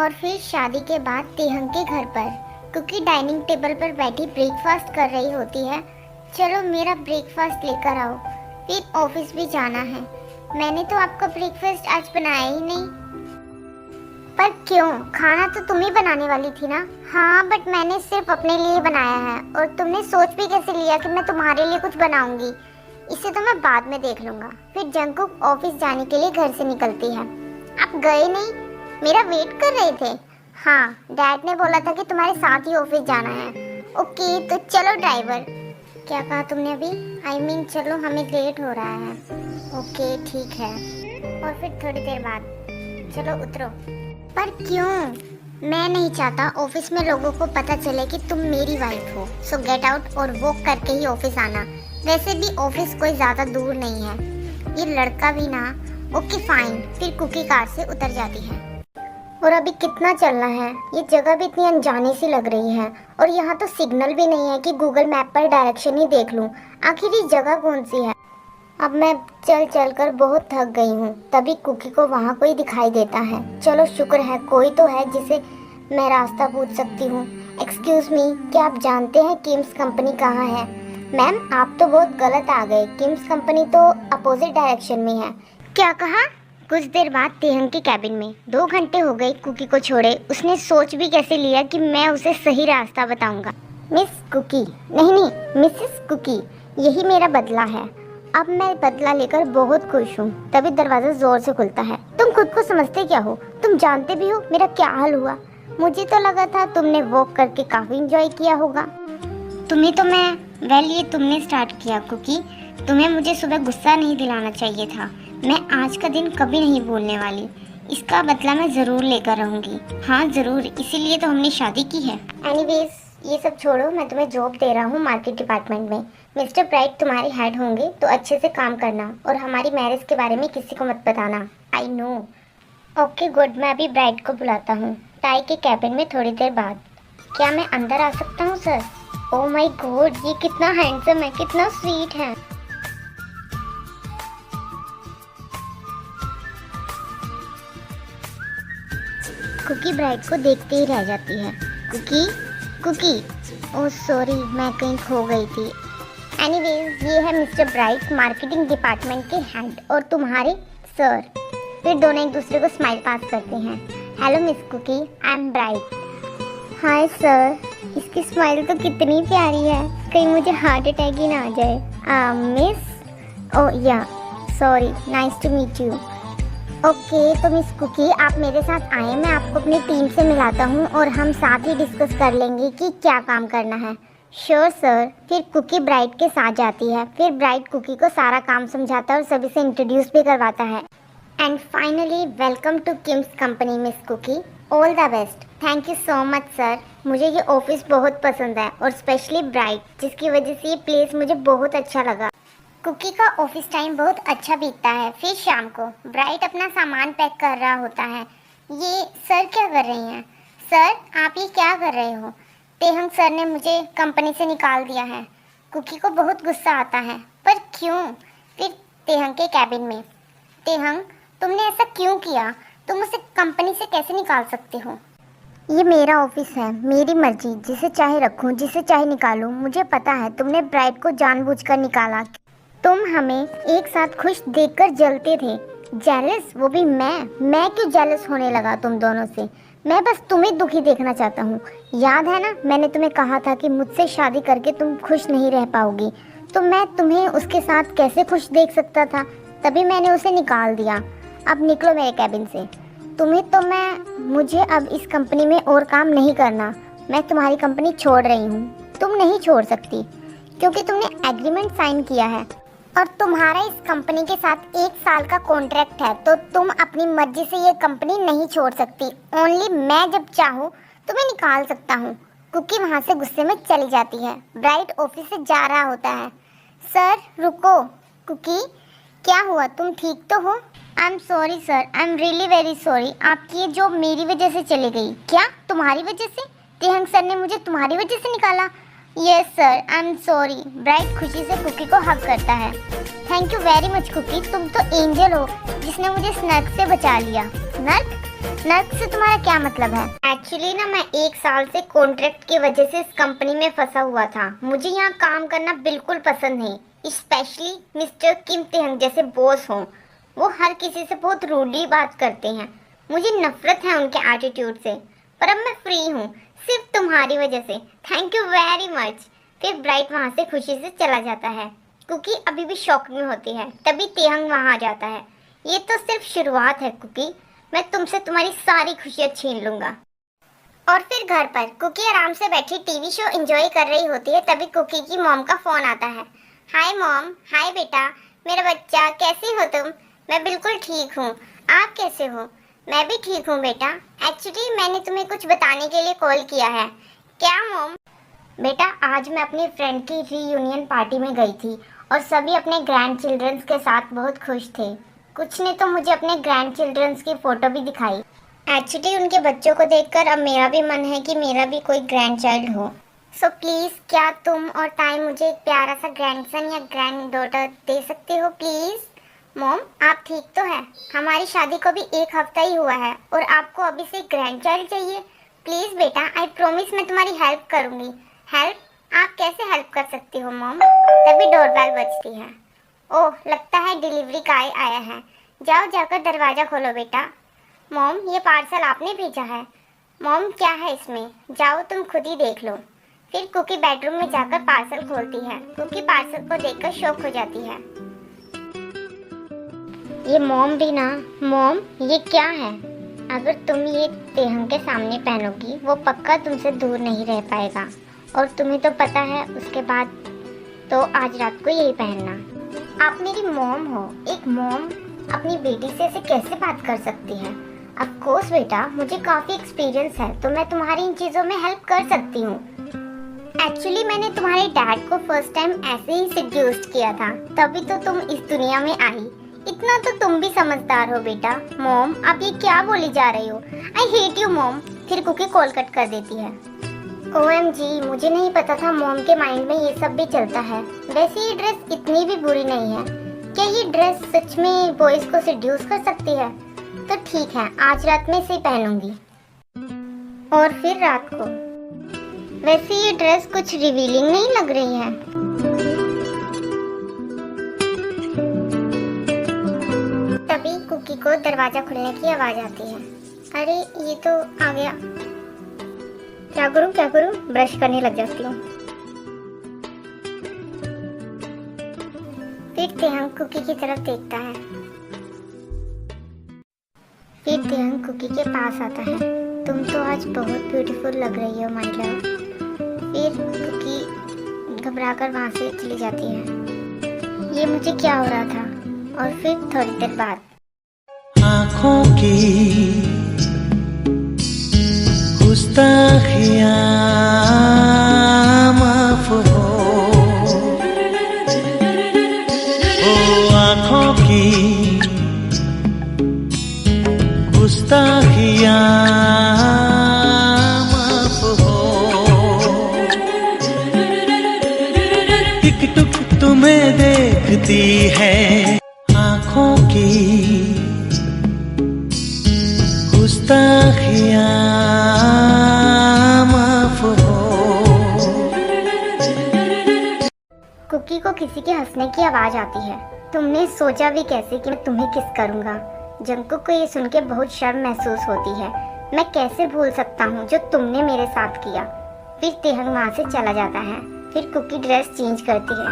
और फिर शादी के बाद तेहंग के घर पर कुकी डाइनिंग टेबल पर बैठी ब्रेकफास्ट कर रही होती है। चलो मेरा ब्रेकफास्ट लेकर आओ, फिर ऑफिस भी जाना है। मैंने तो आपका ब्रेकफास्ट आज बनाया ही नहीं। पर क्यों, खाना तो तुम ही बनाने वाली थी ना। हाँ बट मैंने सिर्फ अपने लिए बनाया है, और तुमने सोच भी कैसे लिया कि मैं तुम्हारे लिए कुछ बनाऊंगी। इसे तो मैं बाद में देख लूंगा। फिर जंगकुक ऑफिस जाने के लिए घर से निकलती है। आप गए नहीं, मेरा वेट कर रहे थे। हाँ, डैड ने बोला था कि तुम्हारे साथ ही ऑफिस जाना है। ओके तो चलो ड्राइवर। क्या कहा तुमने अभी? आई मीन चलो, हमें लेट हो रहा है। ओके ठीक है। और फिर थोड़ी देर बाद चलो उतरो। पर क्यों? मैं नहीं चाहता ऑफिस में लोगों को पता चले कि तुम मेरी वाइफ हो। सो गेट आउट और वॉक करके ही ऑफिस आना। वैसे भी ऑफिस कोई ज़्यादा दूर नहीं है, ये लड़का भी ना। Okay fine. फिर कुकी कार से उतर जाती है। और अभी कितना चलना है? ये जगह भी इतनी अनजानी सी लग रही है, और यहाँ तो सिग्नल भी नहीं है कि गूगल मैप पर डायरेक्शन ही देख लूँ। आखिर ये जगह कौन सी है? अब मैं चल चल कर बहुत थक गई हूँ। तभी कुकी को वहाँ कोई दिखाई देता है। चलो शुक्र है कोई तो है जिसे मैं रास्ता पूछ सकती हूँ। एक्सक्यूज़ मी, क्या आप जानते हैं किम्स कंपनी कहाँ है? मैम आप तो बहुत गलत आ गए, किम्स कंपनी तो अपोजिट डायरेक्शन में है। क्या कहा? कुछ देर बाद तेहंग के कैबिन में 2 घंटे हो गए कुकी को छोड़े। उसने सोच भी कैसे लिया कि मैं उसे सही रास्ता बताऊंगा। मिस कुकी, नहीं मिसेस कुकी, यही मेरा बदला है। अब मैं बदला लेकर बहुत खुश हूँ। तभी दरवाज़ा जोर से खुलता है। तुम खुद को समझते क्या हो? तुम जानते भी हो मेरा क्या हाल हुआ? मुझे तो लगा था तुमने वॉक करके काफ़ी इंजॉय किया होगा। तुम्हें तो मैं ये तुमने स्टार्ट किया कुकी। तुम्हें मुझे सुबह गुस्सा नहीं दिलाना चाहिए था। मैं आज का दिन कभी नहीं भूलने वाली। इसका बदला मैं ज़रूर लेकर रहूँगी। हाँ ज़रूर, इसीलिए तो हमने शादी की है। एनीवेज ये सब छोड़ो, मैं तुम्हें जॉब दे रहा हूँ मार्केट डिपार्टमेंट में। मिस्टर ब्राइट तुम्हारे हेड होंगे, तो अच्छे से काम करना और हमारी मैरिज के बारे में किसी को मत बताना। I know. ओके गुड, मैं अभी ब्राइट को बुलाता हूँ। टाई के कैबिन में थोड़ी देर बाद। क्या मैं अंदर आ सकता हूँ सर? ओह माय गॉड, ये कितना हैंडसम है, कितना स्वीट है। कुकी ब्राइट को देखते ही रह जाती है। कुकी, ओह सॉरी, मैं कहीं खो गई थी। एनीवेज ये है मिस्टर ब्राइट, मार्केटिंग डिपार्टमेंट के हेड, और तुम्हारे सर। फिर दोनों एक दूसरे को स्माइल पास करते हैं। Hello miss Cookie, I am Bright. Hi sir. इसकी स्माइल तो कितनी प्यारी है, कहीं मुझे हार्ट अटैक ही ना आ जाए। Miss, oh yeah sorry, nice to meet you. Okay तो मिस कुकी आप मेरे साथ आए, मैं आपको अपनी टीम से मिलाता हूँ और हम साथ ही डिस्कस कर लेंगे कि क्या काम करना है। Sure sir. फिर कुकी ब्राइट के साथ जाती है। फिर ब्राइट कुकी को सारा काम समझाता है और सभी से इंट्रोड्यूस भी करवाता है। And finally welcome to Kim's company miss Cookie, all the best. Thank you so much sir. मुझे ये ऑफिस बहुत पसंद है, और स्पेशली ब्राइट, जिसकी वजह से ये प्लेस मुझे बहुत अच्छा लगा। कुकी का ऑफिस टाइम बहुत अच्छा बीतता है। फिर शाम को ब्राइट अपना सामान पैक कर रहा होता है। ये सर क्या कर रही हैं? सर आप ये क्या कर रहे हो? तेहंग सर ने मुझे कंपनी से निकाल दिया है। कुकी को बहुत गुस्सा आता है। पर क्यों? फिर तेहंग के कैबिन में। तेहंग तुमने ऐसा क्यों किया? तुम उसे कंपनी से कैसे निकाल सकते हो? ये मेरा ऑफिस है, मेरी मर्जी, जिसे चाहे रखूं, जिसे चाहे निकालूं। मुझे पता है तुमने ब्राइट को जानबूझकर निकाला। तुम हमें एक साथ खुश देखकर जलते थे। जेलस? वो भी मैं क्यों जेलस होने लगा तुम दोनों से? मैं बस तुम्हें दुखी देखना चाहता हूँ। याद है ना, मैंने तुम्हें कहा था कि मुझसे शादी करके तुम खुश नहीं रह पाओगी, तो मैं तुम्हें उसके साथ कैसे खुश देख सकता था? तभी मैंने उसे निकाल दिया। अब निकलो मेरे कैबिन से। मुझे अब इस कंपनी में और काम नहीं करना। मैं तुम्हारी कंपनी छोड़ रही हूँ। तुम नहीं छोड़ सकती, क्योंकि तुमने एग्रीमेंट साइन किया है, और तुम्हारा इस कंपनी के साथ 1 साल का कॉन्ट्रैक्ट है, तो तुम अपनी मर्जी से ये कंपनी नहीं छोड़ सकती। ओनली मैं जब चाहूँ तुम्हें निकाल सकता हूँ। कुकी वहाँ से गुस्से में चली जाती है। ब्राइट ऑफिस से जा रहा होता है। सर रुको। कुकी क्या हुआ, तुम ठीक तो हो? आई am sorry sir, I am really very sorry. आपकी ये जॉब मेरी वजह से चली गई। क्या तुम्हारी वजह से? तेहंग सर ने मुझे तुम्हारी वजह से निकाला? Yes sir, I am sorry. Bright खुशी से कुकी को हग करता है। Thank you very much Cookie, तुम तो एंजल हो जिसने मुझे स्नर्क से बचा लिया। नर्क? नर्क से तुम्हारा क्या मतलब है? एक्चुअली ना मैं 1 साल से कॉन्ट्रैक्ट की वजह से इस कंपनी में फंसा हुआ था। मुझे यहाँ काम करना बिल्कुल पसंद नहीं, स्पेशली मिस्टर किम तेहंग जैसे बॉस हों। वो हर किसी से बहुत रूडली बात करते हैं। मुझे नफरत है उनके एटीट्यूड से। पर अब मैं फ्री हूँ, सिर्फ तुम्हारी वजह से। Thank you very much. फिर ब्राइट वहाँ से खुशी से चला जाता है। कुकी अभी भी शॉक में होती है। तभी तेहंग वहाँ आ जाता है। ये तो सिर्फ शुरुआत है कुकी, मैं तुमसे तुम्हारी सारी खुशियाँ छीन लूंगा। और फिर घर पर कुकी आराम से बैठी टीवी शो एंजॉय कर रही होती है। तभी कुकी की मॉम का फोन आता है। Hi mom. हाय बेटा, मेरा बच्चा, कैसी हो तुम? मैं बिल्कुल ठीक हूँ, आप कैसे हो? मैं भी ठीक हूँ बेटा। एक्चुअली मैंने तुम्हें कुछ बताने के लिए कॉल किया है। क्या मॉम? बेटा आज मैं अपनी फ्रेंड की रीयूनियन पार्टी में गई थी और सभी अपने ग्रैंड चिल्ड्रंस के साथ बहुत खुश थे। कुछ ने तो मुझे अपने ग्रैंड चिल्ड्रंस की फ़ोटो भी दिखाई। एक्चुअली उनके बच्चों को देखकर अब मेरा भी मन है कि मेरा भी कोई ग्रैंड चाइल्ड हो। सो प्लीज़ क्या तुम और ताई मुझे एक प्यारा सा ग्रैंडसन या ग्रैंड डॉटर दे सकते हो प्लीज़? मॉम आप ठीक तो है? हमारी शादी को भी 1 हफ्ता ही हुआ है और आपको अभी से ग्रैंड चाइल्ड चाहिए? प्लीज़ बेटा, आई प्रॉमिस मैं तुम्हारी हेल्प करूँगी। हेल्प? आप कैसे हेल्प कर सकती हो मॉम? तभी डोरबेल बजती है। ओह लगता है डिलीवरी गाय आया है। जाओ जाकर दरवाज़ा खोलो बेटा। मॉम ये पार्सल आपने भेजा है। मॉम क्या है इसमें? जाओ तुम खुद ही देख लो। फिर कुकी बेडरूम में जाकर पार्सल खोलती है। कुकी पार्सल को देखकर शॉक हो जाती है। ये मॉम भी ना। मॉम ये क्या है? अगर तुम ये तेहंग के सामने पहनोगी वो पक्का तुमसे दूर नहीं रह पाएगा। और तुम्हें तो पता है उसके बाद तो आज रात को यही पहनना। आप मेरी मॉम हो। एक मॉम अपनी बेटी से ऐसे कैसे बात कर सकती है? ऑफ कोर्स बेटा, मुझे काफ़ी एक्सपीरियंस है तो मैं तुम्हारी इन चीज़ों में हेल्प कर सकती हूँ। एक्चुअली मैंने तुम्हारे डैड को फर्स्ट टाइम ऐसे ही सेड्यूस्ड किया था, तभी तो तुम इस दुनिया में आई। इतना तो तुम भी समझदार हो बेटा। मॉम आप ये क्या बोली जा रही हो? I hate you mom. फिर कुकी कॉल कट कर देती है। OMG, मुझे नहीं पता था मॉम के माइंड में ये सब भी चलता है। वैसे ये ड्रेस इतनी भी बुरी नहीं है। क्या ये ड्रेस सच में बॉयज को सेड्यूस कर सकती है? तो ठीक है, आज रात में इसे पहनूंगी। और फिर रात को। वैसे ये ड्रेस कुछ रिवीलिंग नहीं लग रही है। तभी कुकी को दरवाजा खुलने की आवाज आती है। अरे ये तो आ गया। क्या करूं? ब्रश करने लग जाती हूँ। फिर तेहंग कुकी की तरफ देखता है। फिर तेहंग कुकी के पास आता है। तुम तो आज बहुत ब्यूटीफुल लग रही हो माय लव। फिर कुकी घबराकर वहाँ से चली जाती है। ये मुझे क्या हो रहा था? और फिर थोड़ी देर बाद आँखों की गुस्ताखियाँ माफ हो, ओ आँखों की गुस्ताखियाँ माफ हो। टिक टुक तुम्हें देखती है आँखों की गुस्ताखियाँ माफ हो। कुकी को किसी के हंसने की आवाज आती है। तुमने सोचा भी कैसे कि मैं तुम्हें किस करूँगा? जंगकुक को ये सुन के बहुत शर्म महसूस होती है। मैं कैसे भूल सकता हूँ जो तुमने मेरे साथ किया। फिर तेहंग वहाँ से चला जाता है। फिर कुकी ड्रेस चेंज करती है